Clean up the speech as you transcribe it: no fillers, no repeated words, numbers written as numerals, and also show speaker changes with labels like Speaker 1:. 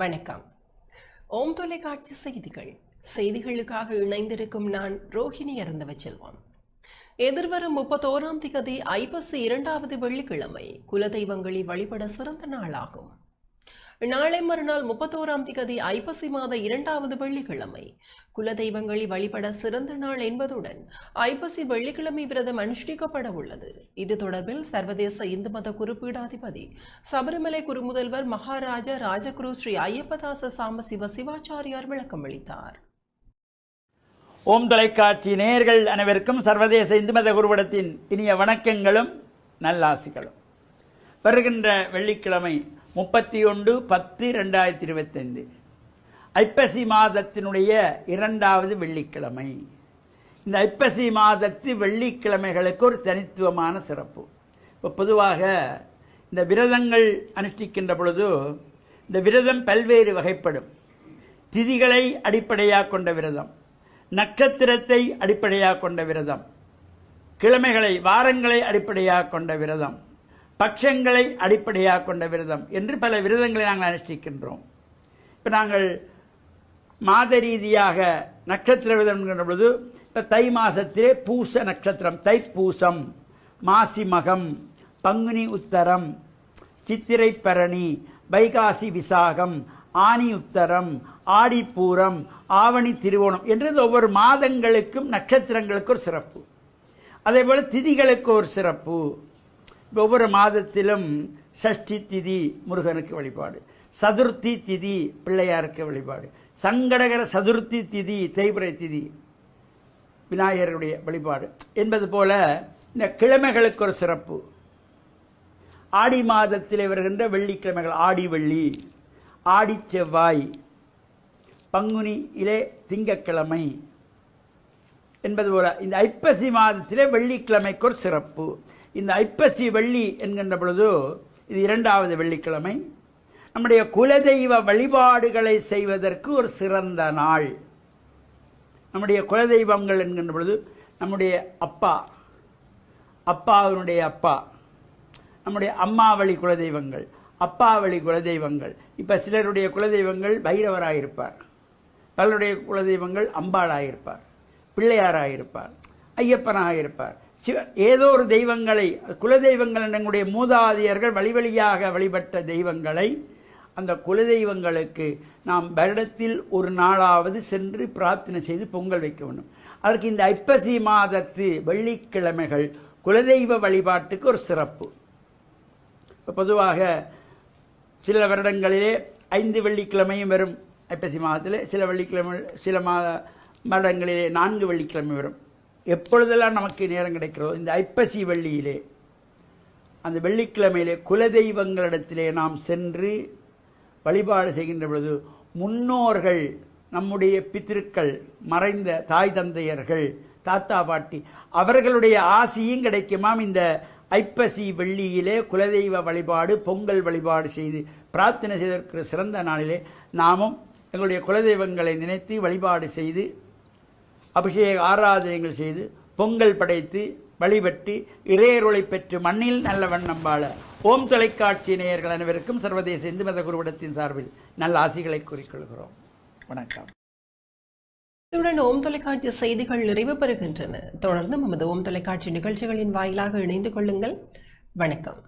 Speaker 1: வணக்கம். ஓம் தொலைக்காட்சி செய்திகளுக்காக இணைந்திருக்கும் நான் ரோஹிணி அருந்தவச்செல்வம். எதிர்வரும் 31ஆம் திகதி ஐப்பசி 2வது வெள்ளிக்கிழமை குலதெய்வங்களை வழிபட சிறந்த நாளாகும். நாளை மறுநாள் 31ஆம் திகதி ஐப்பசி மாத 2வது வெள்ளிக்கிழமை குலதெய்வங்களை வழிபட சிறந்த நாள் என்பதுடன் ஐப்பசி வெள்ளிக்கிழமை விரதம் அனுஷ்டிக்கப்பட உள்ளது. இது தொடர்பில் சர்வதேச இந்து மத குறிப்பீடாதிபதி சபரிமலை குருமுதல்வர் மகாராஜா ராஜகுரு ஸ்ரீ ஐயப்பதாச சாம்பசிவ சிவாச்சாரியார் விளக்கம் அளித்தார்.
Speaker 2: ஓம் தொலைக்காட்சி நேயர்கள் அனைவருக்கும் சர்வதேச இந்து மத குருபடத்தின் இனிய வணக்கங்களும் நல்லாசிகளும். வருகின்ற வெள்ளிக்கிழமை 31/10/2025 ஐப்பசி மாதத்தினுடைய 2வது வெள்ளிக்கிழமை. இந்த ஐப்பசி மாதத்து வெள்ளிக்கிழமைகளுக்கு ஒரு தனித்துவமான சிறப்பு. இப்போ பொதுவாக இந்த விரதங்கள் அனுஷ்டிக்கின்ற பொழுது இந்த விரதம் பல்வேறு வகைப்படும். திதிகளை அடிப்படையாக கொண்ட விரதம், நட்சத்திரத்தை அடிப்படையாக கொண்ட விரதம், கிழமைகளை வாரங்களை அடிப்படையாக கொண்ட விரதம், பட்சங்களை அடிப்படையாக கொண்ட விரதம் என்று பல விரதங்களை நாங்கள் அனுஷ்டிக்கின்றோம். இப்போ நாங்கள் மாத ரீதியாக நட்சத்திர விரதம் என்கின்ற பொழுது இப்போ தை மாதத்திலே பூச நட்சத்திரம், தைப்பூசம், மாசி மகம், பங்குனி உத்தரம், சித்திரை பரணி, வைகாசி விசாகம், ஆனி உத்தரம், ஆடிப்பூரம், ஆவணி திருவோணம் என்று ஒவ்வொரு மாதங்களுக்கும் நட்சத்திரங்களுக்கு ஒரு சிறப்பு. அதே போல திதிகளுக்கு ஒரு சிறப்பு. ஒவ்வொரு மாதத்திலும் சஷ்டி திதி முருகனுக்கு வழிபாடு, சதுர்த்தி திதி பிள்ளையாருக்கு வழிபாடு, சங்கடகர சதுர்த்தி திதி தேய்பிறை திதி விநாயகருடைய வழிபாடு என்பது போல இந்த கிழமைகளுக்கு ஒரு சிறப்பு. ஆடி மாதத்திலே வருகின்ற வெள்ளிக்கிழமைகள் ஆடி வெள்ளி, ஆடி செவ்வாய், பங்குனியிலே திங்கக்கிழமை என்பது போல இந்த ஐப்பசி மாதத்திலே வெள்ளிக்கிழமைக்கு ஒரு சிறப்பு. இந்த ஐப்பசி வெள்ளி என்கின்ற பொழுது இது 2வது வெள்ளிக்கிழமை. நம்முடைய குலதெய்வ வழிபாடுகளை செய்வதற்கு ஒரு சிறந்த நாள். நம்முடைய குலதெய்வங்கள் என்கின்ற பொழுது நம்முடைய அப்பா, அப்பாவினுடைய அப்பா, நம்முடைய அம்மா வழி குலதெய்வங்கள், அப்பா வழி குலதெய்வங்கள். இப்போ சிலருடைய குலதெய்வங்கள் பைரவராயிருப்பார், பலருடைய குலதெய்வங்கள் அம்பாளாயிருப்பார், பிள்ளையாராயிருப்பார், ஐயப்பனாக இருப்பார், ஏதோ ஒரு தெய்வங்களை, குலதெய்வங்கள் எங்களுடைய மூதாதையர்கள் வழியாக வழிபட்ட தெய்வங்களை அந்த குலதெய்வங்களுக்கு நாம் வருடத்தில் ஒரு நாளாவது சென்று பிரார்த்தனை செய்து பொங்கல் வைக்க வேண்டும். அதற்கு இந்த ஐப்பசி மாதத்து வெள்ளிக்கிழமைகள் குலதெய்வ வழிபாட்டுக்கு ஒரு சிறப்பு. பொதுவாக சில வருடங்களிலே 5 வெள்ளிக்கிழமையும் வரும் ஐப்பசி மாதத்தில், சில வெள்ளிக்கிழமை, சில வருடங்களிலே 4 வெள்ளிக்கிழமை வரும். எப்பொழுதெல்லாம் நமக்கு நேரம் கிடைக்கிறதோ இந்த ஐப்பசி வெள்ளியிலே, அந்த வெள்ளிக்கிழமையிலே குலதெய்வங்களிடத்திலே நாம் சென்று வழிபாடு செய்கின்ற பொழுது முன்னோர்கள், நம்முடைய பித்திருக்கள், மறைந்த தாய் தந்தையர்கள், தாத்தா பாட்டி அவர்களுடைய ஆசியும் கிடைக்குமாம். இந்த ஐப்பசி வெள்ளியிலே குலதெய்வ வழிபாடு, பொங்கல் வழிபாடு செய்து பிரார்த்தனை செய்திருக்கிற சிறந்த நாளிலே நாமும் எங்களுடைய குலதெய்வங்களை நினைத்து வழிபாடு செய்து அபிஷேக ஆராதனைகள் செய்து பொங்கல் படைத்து வழிபட்டு இறையருளை பெற்று மண்ணில் நல்ல வண்ணம் வாழ ஓம் தொலைக்காட்சி நேயர்கள் அனைவருக்கும் சர்வதேச இந்து மத குருபடத்தின் சார்பில் நல்ல ஆசிகளை கூறிக்கொள்கிறோம். வணக்கம்.
Speaker 1: இத்துடன் ஓம் தொலைக்காட்சி செய்திகள் நிறைவு பெறுகின்றன. தொடர்ந்து நமது ஓம் தொலைக்காட்சி நிகழ்ச்சிகளின் வாயிலாக இணைந்து கொள்ளுங்கள். வணக்கம்.